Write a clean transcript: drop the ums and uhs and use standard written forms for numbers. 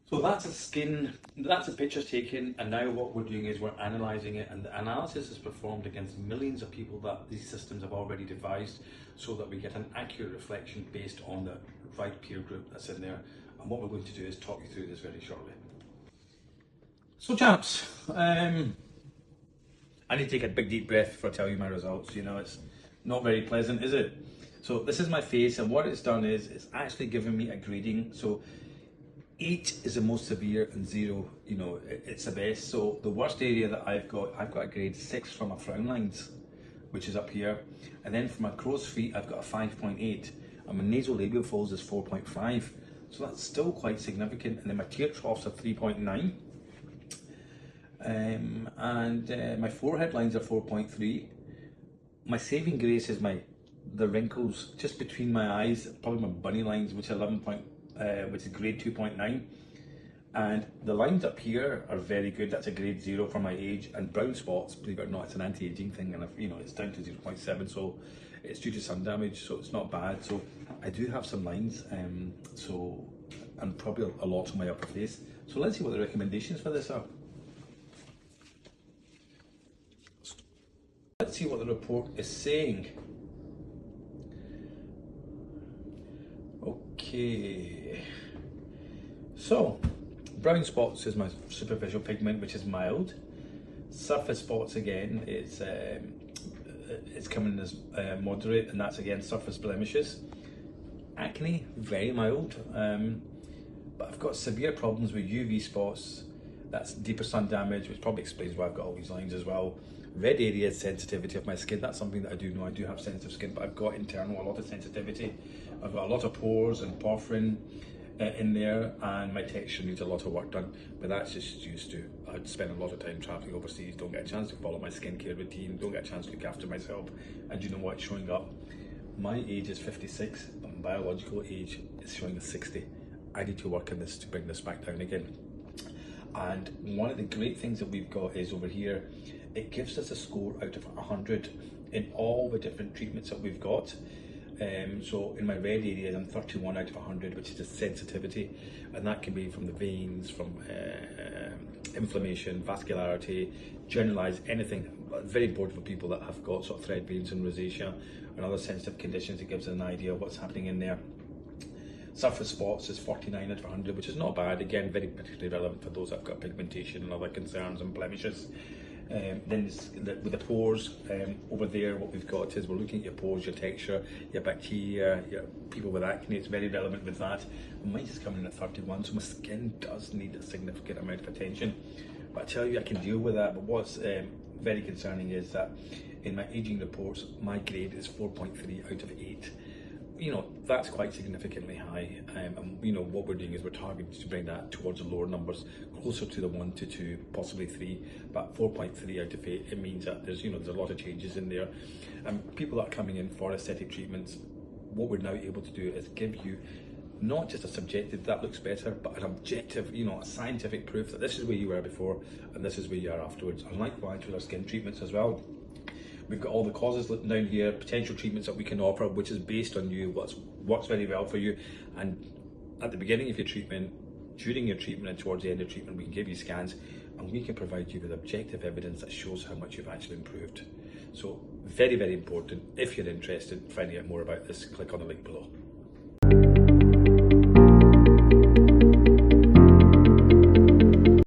So that's a picture taken, and now what we're doing is we're analysing it, and the analysis is performed against millions of people that these systems have already devised, so that we get an accurate reflection based on the right peer group that's in there. And what we're going to do is talk you through this very shortly. So chaps, I need to take a big deep breath before I tell you my results. You know, it's not very pleasant, is it? So this is my face, and what it's done is it's actually given me a grading. So 8 is the most severe, and 0, you know, it's the best. So the worst area that I've got a grade 6 for my frown lines, which is up here, and then for my crow's feet I've got a 5.8, and my nasolabial folds is 4.5. So that's still quite significant. And then my tear troughs are 3.9. And my forehead lines are 4.3. My saving grace is the wrinkles just between my eyes, probably my bunny lines, which are which is grade 2.9. And the lines up here are very good. That's a grade 0 for my age. And brown spots, believe it or not, it's an anti-aging thing, and you know, it's down to 0.7, so it's due to sun damage, so it's not bad. So I do have some lines, and probably a lot on my upper face. So let's see what the recommendations for this are. Let's see what the report is saying. Okay, so brown spots is my superficial pigment, which is mild. Surface spots, again, it's coming as moderate, and that's again surface blemishes. Acne, very mild, but I've got severe problems with UV spots. That's deeper sun damage, which probably explains why I've got all these lines as well. Red area is sensitivity of my skin. That's something that I do know. I do have sensitive skin, but I've got internal a lot of sensitivity. I've got a lot of pores and porphyrin in there, and my texture needs a lot of work done, but that's just used to. I'd spend a lot of time traveling overseas, don't get a chance to follow my skincare routine, don't get a chance to look after myself, and you know what, it's showing up. My age is 56, but my biological age is showing as 60. I need to work on this to bring this back down again. And one of the great things that we've got is over here, it gives us a score out of 100 in all the different treatments that we've got. So in my red areas, I'm 31 out of 100, which is the sensitivity, and that can be from the veins, from inflammation, vascularity, generalized anything. Very important for people that have got sort of thread veins and rosacea and other sensitive conditions. It gives an idea of what's happening in there. Surface spots is 49 out of 100, which is not bad. Again, very particularly relevant for those that have got pigmentation and other concerns and blemishes. Then with the pores, over there, what we've got is we're looking at your pores, your texture, your bacteria, your people with acne. It's very relevant with that. Mine is coming in at 31, so my skin does need a significant amount of attention. But I tell you, I can deal with that. But what's very concerning is that in my aging reports, my grade is 4.3 out of 8. You know, that's quite significantly high, and you know, what we're doing is we're targeting to bring that towards the lower numbers, closer to the 1 to 2, possibly 3, but 4.3 out of 8, it means that there's, you know, there's a lot of changes in there. And people that are coming in for aesthetic treatments, what we're now able to do is give you not just a subjective, that looks better, but an objective, you know, a scientific proof that this is where you were before and this is where you are afterwards. And likewise with our skin treatments as well. We've got all the causes down here, potential treatments that we can offer, which is based on you, what works very well for you. And at the beginning of your treatment, during your treatment, and towards the end of treatment, we can give you scans, and we can provide you with objective evidence that shows how much you've actually improved. So very, very important. If you're interested in finding out more about this, click on the link below.